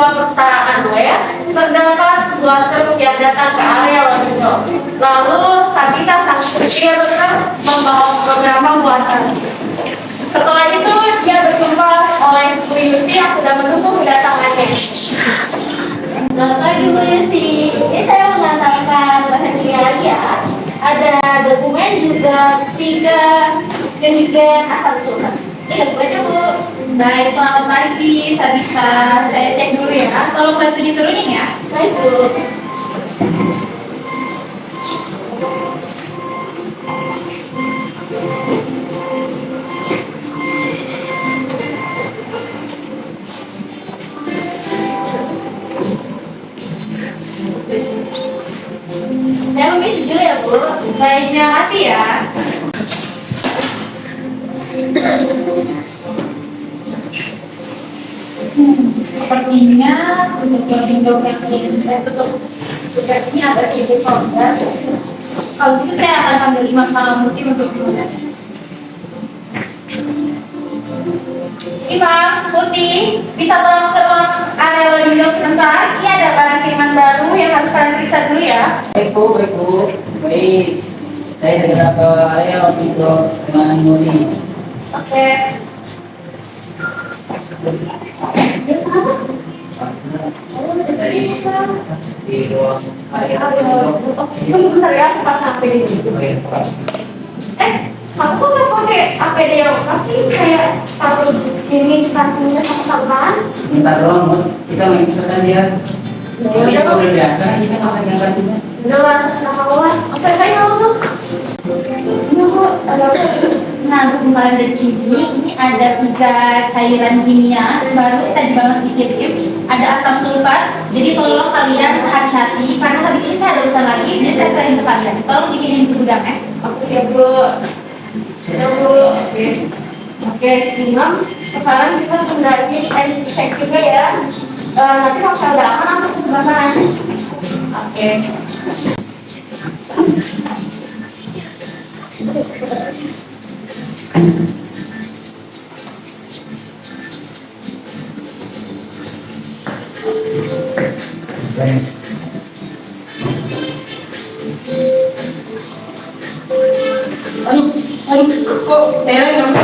sebuah perusahaan ya, terdapat sebuah truk yang datang ke area Lodindo. Lalu Sabita sang istri membawa beberapa buatan. Setelah itu dia berjumpa oleh Bu Yusi yang sudah menunggu kedatangannya. Selamat pagi Bu Yusi. Ini saya mengantarkan bahan kimia lagi ya. Ada dokumen juga 3 gendigen asal sulfat. Ini dokumennya Bu. Baik, selamat pagi Sabita. Saya cek dulu ya. Tolong bantu diturunin ya. Baik Bu. Saya permisi dulu ya Bu. Baik, terima kasih ya. Sepertinya untuk Lodindo yang tutup ini agak sedikit kompleks. Kalau gitu saya akan panggil Imam Salamuddin untuk mengulasnya. Imam, Putih, bisa tolong ke ruang area Lodindo sebentar? Ini ada barang kiriman baru yang harus kalian periksa dulu ya. Baik Bu. Baik, saya segera ke area Lodindo dengan Muli. Oke. Dari di ruang area Lodindo. Tunggu bentar ya, aku pasang APD dulu. Kamu kok nggak pakai APD yang sih? Kayak taruh ini kakinya sama-sama. Bentar doang Bu, kita menginstruksikan dia. Ini udah, udah biasa, kita nggak akan ngangkatinnya. Udah lah, senang kawan. Oke, kayak langsung. Ini Bu, nah untuk kembali dari sini, ini ada 3 cairan kimia baru tadi banget dikirim. Ada asam sulfat, jadi tolong kalian hati-hati karena habis ini saya ada urusan lagi, jadi saya sering ke kalian. Tolong dipindahin ke gudang ya. Aku siap dulu. Siap dulu. Oke, Imam. Sekarang kita mendaki cek juga ya. Nanti kalau saya udah aman langsung ke sebelah kanan. Oke. Aduh, kok Tera yang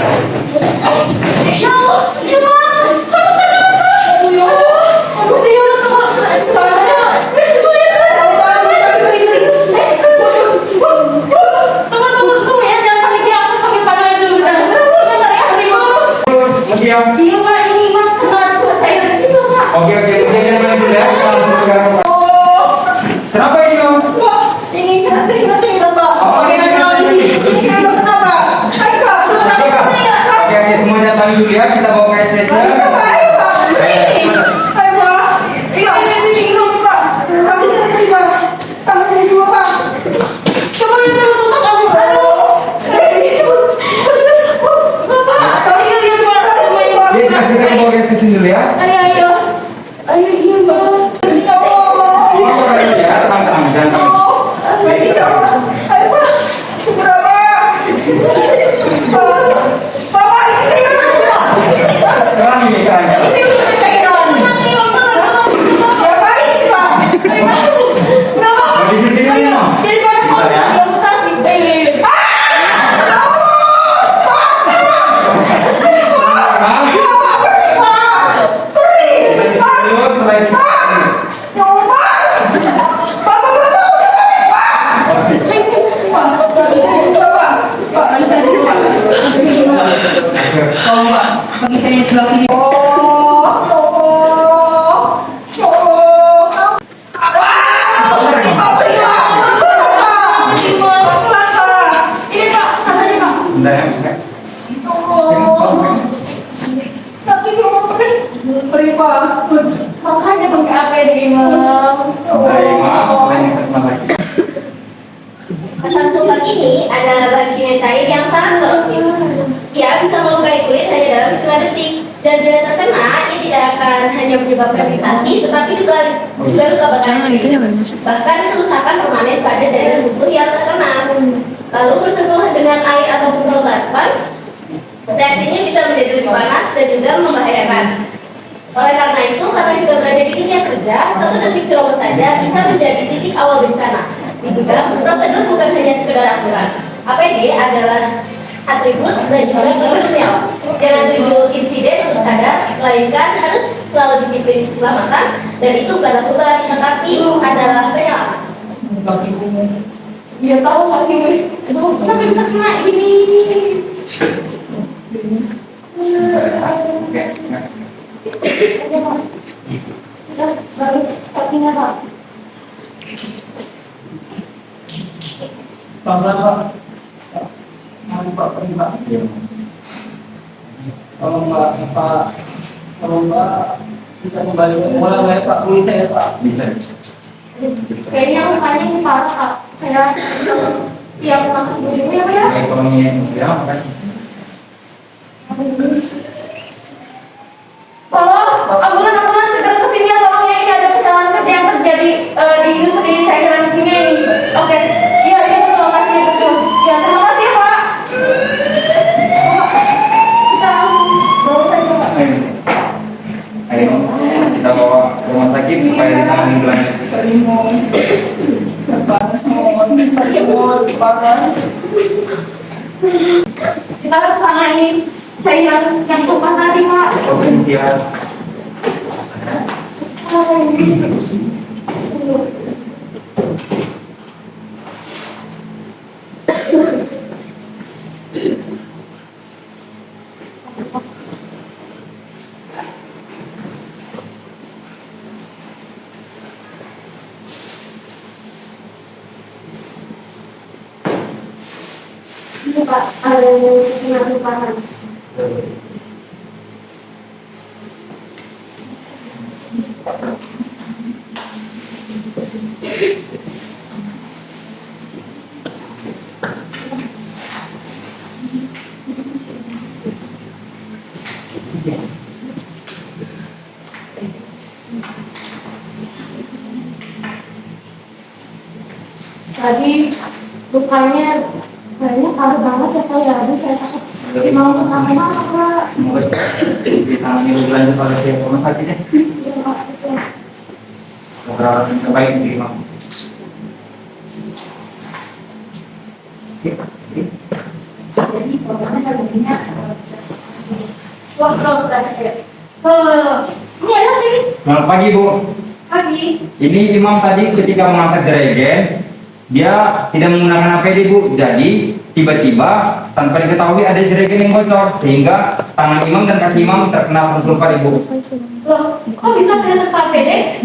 Iya Pak, ini Imam kena cairan ini Pak. Oke, jangan balik dulu ya. Kita langsung ke dalam, Pak. Kenapa ini, Om? Pak, ini kena serius ini Pak. Oh, ini kena serius. Ini saya kenapa? Ayo Pak, Oke, semuanya tahu dulu ya. Kita bawa ke STC. ayo Pak. Ayo Pak. Iya, ini Pak. Kami sini Pak. Kami sini juga Pak. Coba lihat dulu tuh kamu. Bapak, ini lihat Pak. Jadi, kita bawa ke STC dulu ya. Ayo. Ayo iya Pak. Ini orang ini ya, tenang, jangan takut. Ayo bisa Pak. Ayo Pak. Berapa? Bapak, ini saya kenapa? Tenang ini, tenang. Ini saya udah cairan. Siapa ini Pak? Nah, di sini ini, Om. Daripada kamu Bentar ya. yang besar sih. Terus, setelah itu. tolong Pak, bagi saya yang sebelah sini. Ini Pak, katanya Pak. Bentar ya, bentar. Makanya pakai APD Imam. Baik, maaf. Lain yang terkenal lagi. Asam sulfat ini adalah bahan kimia cair yang sangat korosif. Ia bisa melukai kulit hanya dalam hitungan detik, dan bila terkena, ia tidak akan hanya menyebabkan iritasi, tetapi juga luka bakar serius. Bahkan kerusakan permanen pada daerah tubuh yang terkena. Lalu bersentuhan dengan air atau botol batuan, reaksinya bisa menjadi lebih panas dan juga membahayakan. Oleh karena itu, karena juga berada di dunia kerja, satu detik ceroboh saja bisa menjadi titik awal bencana. Diduga, prosedur bukan hanya sekedar aturan. APD adalah atribut dan juga krusial. Jangan tujuh insiden untuk sadar, melainkan harus selalu disiplin keselamatan, dan itu bukan aturan, tetapi adalah penyelamat. Dia tahu kaki gue. Aduh, kenapa bisa kena ini? Oke. Baru kakinya Pak. Pak. Mari Pak, pergi Pak. Kalau Mbak bisa kembali ke sekolah saya Pak, tulis saya Pak. Bisa. Kayaknya mukanya ini parah Kak. Saya tiap masuk dulu ya Pak ya. Ekonomi ya, kan? Tolong, ambulan segera kesini ya, tolong ya, ini ada kesalahan kerja yang terjadi di industri cairan kimia ini. Oke, iya ini betul, makasih betul. Ya terima kasih ya Pak. Kita bawa saja Pak. Ayo, kita bawa ke rumah sakit supaya ditangani lanjut. Kita harus tangani cairan yang tumpah tadi Pak. Oke, ya. Ini Pak, ada yang kena tumpahan. Tadi lukanya kayaknya parah banget ya Pak ya, saya takut mau kenapa-napa Pak. Semoga ditangani lebih lanjut oleh pihak rumah sakitnya. Iya Pak, betul. Perawatan terbaik diterima. Jadi programnya sebenarnya Wah, kalau udah saya. Ini ada sih Selamat pagi, Bu. pagi. Ini Imam tadi ketika mengangkat jerigen, dia tidak menggunakan APD, Bu. Jadi tiba-tiba tanpa diketahui ada jerigen yang bocor sehingga tangan Imam dan kaki Imam terkena sulfat, Ibu. Loh, kok bisa ternyata Pak Pede?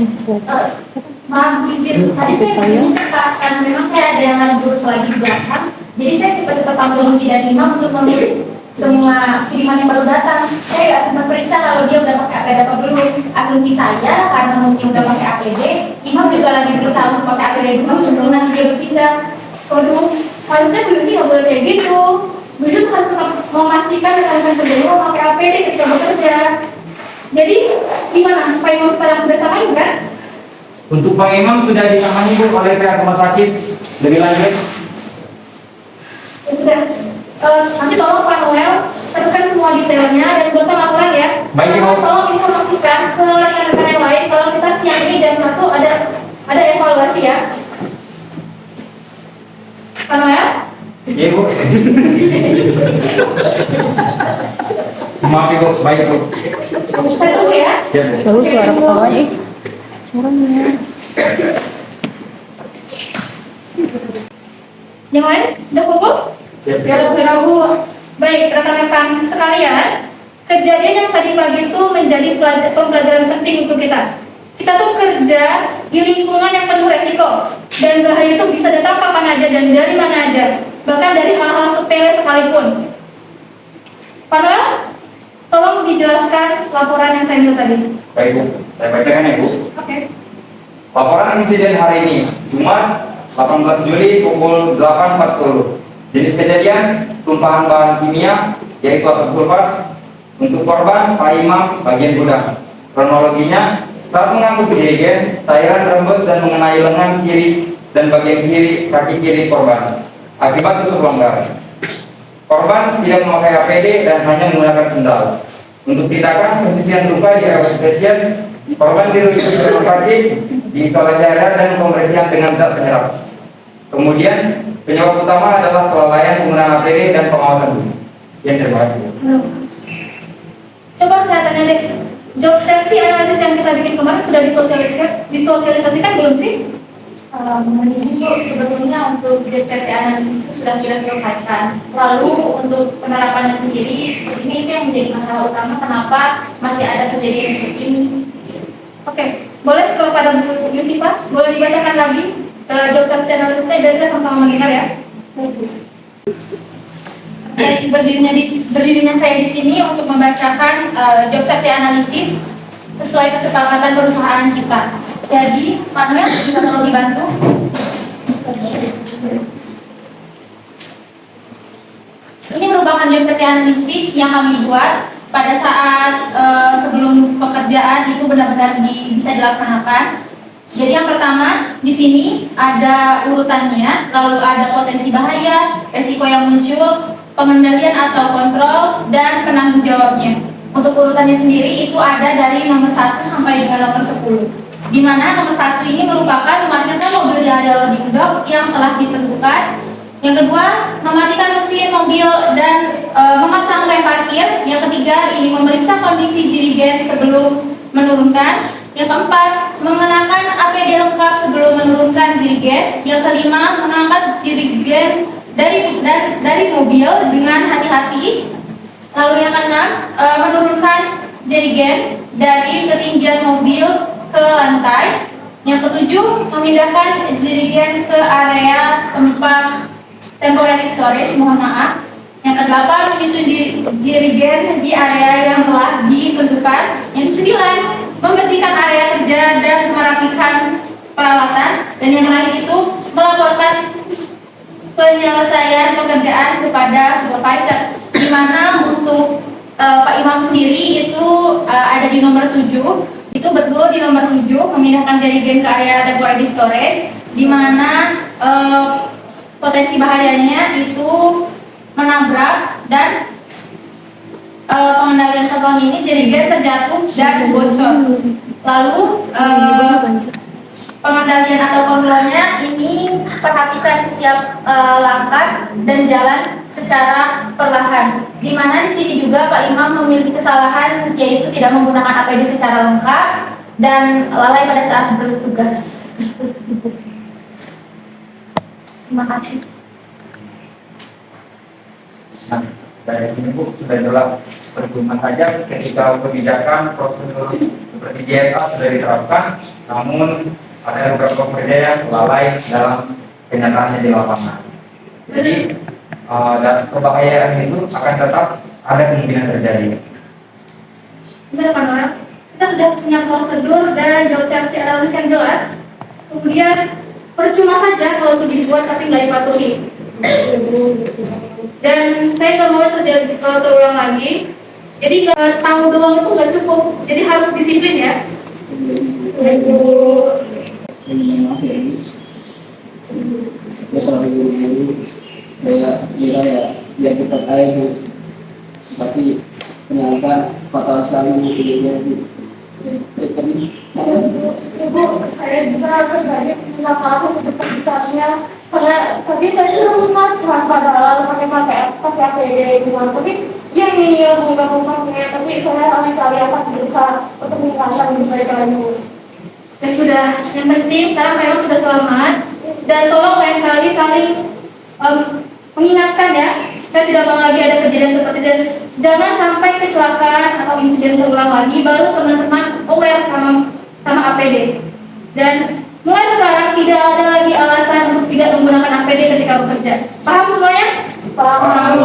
maaf izin, tadi saya begini Pak, karena memang saya ada yang lagi urus lagi di belakang, jadi saya cepat-cepat panggil Luki dan Imam untuk menulis semua kiriman yang baru datang. Saya nggak sempat periksa kalau dia udah pakai APD apa belum. Asumsi saya karena mungkin udah pakai APD, Imam juga lagi berusaha untuk pakai APD dulu sebelum nanti dia bertindak. Waduh, harusnya berhenti nggak boleh kayak gitu. Begitu harus tetap memastikan rekan-rekan kerja lo pakai APD ketika bekerja. Jadi gimana supaya mau sekarang udah tamain kan? Untuk Bang Imam sudah ditangani, Bu, oleh pihak rumah sakit lebih lanjut. Ya sudah. Nanti tolong Pak Noel temukan semua detailnya dan buatkan laporan ya. Baik, Ibu. Tolong informasikan ke rekan-rekan yang lain kalau kita siang ini jam 1 ada evaluasi ya. Pak Noel? Iya, Bu. Maaf, Ibu. Baik, Bu. Saya tunggu ya. Ya, Bu. Tahu suara ketawanya. Suaranya. Yang lain sudah kumpul? Ya, Bu. Ya sudah kumpul. Baik rekan-rekan sekalian, kejadian yang tadi pagi itu menjadi pembelajaran penting untuk kita. Kita tuh kerja di lingkungan yang penuh resiko dan bahaya itu bisa datang kapan aja dan dari mana aja, bahkan dari hal-hal sepele sekalipun. Pak Noel, tolong dijelaskan laporan yang saya minta tadi. Baik, Bu. Saya bacakan ya, Bu. Oke. Laporan insiden hari ini, Jumat 18 Juli pukul 8.40. Jenis kejadian, tumpahan bahan kimia, yaitu asap sulfat. Untuk korban, Pak Imam, bagian gudang. Kronologinya, saat mengangkut jerigen, cairan rembes dan mengenai lengan kiri dan bagian kiri kaki kiri korban. Akibat tutup longgar. Korban tidak memakai APD dan hanya menggunakan sendal. Untuk tindakan pencucian luka di area station, korban dirujuk ke rumah sakit, diisolasi area dan pembersihan dengan zat penyerap. Kemudian penyebab utama adalah kelalaian penggunaan APD dan pengawasan tubuh. Yang terima kasih. Coba saya tanya deh, job safety analysis yang kita bikin kemarin sudah disosialisasikan belum sih? Di situ sebetulnya untuk job safety analysis itu sudah kita selesaikan. Lalu untuk penerapannya sendiri seperti ini itu yang menjadi masalah utama kenapa masih ada kejadian seperti ini. Oke, boleh kepada Bu Yusifa, boleh dibacakan lagi job safety analysis saya dan kita sama-sama mendengar ya. Baik, berdirinya saya di sini untuk membacakan job safety analysis sesuai kesepakatan perusahaan kita. Jadi, Manuel bisa tolong dibantu. Ini merupakan job safety analysis yang kami buat pada saat sebelum pekerjaan itu benar-benar bisa dilaksanakan. Jadi yang pertama di sini ada urutannya, lalu ada potensi bahaya, resiko yang muncul, pengendalian atau kontrol, dan penanggung jawabnya. Untuk urutannya sendiri itu ada dari nomor 1 sampai dengan nomor 10. Di mana nomor 1 ini merupakan mematikan mobil di area loading dock yang telah ditentukan. Yang kedua, mematikan mesin mobil dan memasang rem parkir. Yang ketiga, ini memeriksa kondisi jirigen sebelum menurunkan. Yang keempat, mengenakan APD lengkap sebelum menurunkan jirigen. Yang kelima, mengangkat jirigen dari mobil dengan hati-hati. Lalu yang keenam, menurunkan jirigen dari ketinggian mobil ke lantai. Yang ketujuh, memindahkan jirigen ke area tempat temporary storage, mohon maaf. Yang kedelapan, menyusun jirigen di area yang telah ditentukan. Yang kesembilan, membersihkan area kerja dan merapikan peralatan. Dan yang terakhir itu, melaporkan penyelesaian pekerjaan kepada supervisor. Di mana untuk Pak Imam sendiri itu ada di nomor 7. Itu betul di nomor 7, memindahkan jirigen ke area temporary storage, di mana potensi bahayanya itu menabrak dan pengendalian kontrol ini jirigen terjatuh dan bocor. Lalu pengendalian atau kontrolnya ini perhatikan setiap langkah dan jalan secara perlahan. Di mana di sini juga Pak Imam memiliki kesalahan yaitu tidak menggunakan APD secara lengkap dan lalai pada saat bertugas. Terima kasih. Nah, dari sini Bu sudah jelas percuma saja ketika kebijakan prosedur seperti JSA sudah diterapkan, namun ada beberapa pekerja yang lalai dalam kenyataannya di lapangan. Jadi dan kebahayaan itu akan tetap ada kemungkinan terjadi. Benar Pak Noel, kita sudah punya prosedur dan job safety analysis yang jelas. Kemudian percuma saja kalau itu dibuat tapi nggak dipatuhi. Dan saya nggak mau terjadi terulang lagi. Jadi tahu doang itu nggak cukup. Jadi harus disiplin ya. Maaf ya Bu, ya terlalu saya kira ya kita tahu Bu, tapi ternyata fatal sekali Bu. Ibu, saya juga berbalik minta maaf sebesar-besarnya karena tadi saya sudah mengatakan padahal pakai APD gimana, tapi dia nih yang mengungkapnya, tapi saya lain kali akan berusaha untuk meningkatkan lebih baik lagi. Dan sudah, yang penting sekarang memang sudah selamat dan tolong lain kali saling mengingatkan ya. Saya tidak mau lagi ada kejadian seperti itu. Jangan sampai kecelakaan atau insiden terulang lagi, baru teman-teman aware sama APD. Dan mulai sekarang tidak ada lagi alasan untuk tidak menggunakan APD ketika bekerja. Paham semuanya? Paham.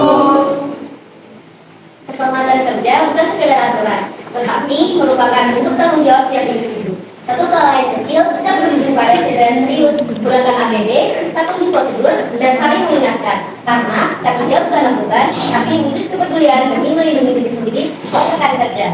Keselamatan kerja bukan sekedar aturan, tetapi merupakan bentuk tanggung jawab setiap individu. Satu kelalaian kecil bisa berujung pada cedera serius. Gunakan APD, patuhi prosedur, dan saling mengingatkan. Karena tanggung jawab bukanlah beban, tapi wujud kepedulian demi melindungi diri sendiri dan rekan kerja.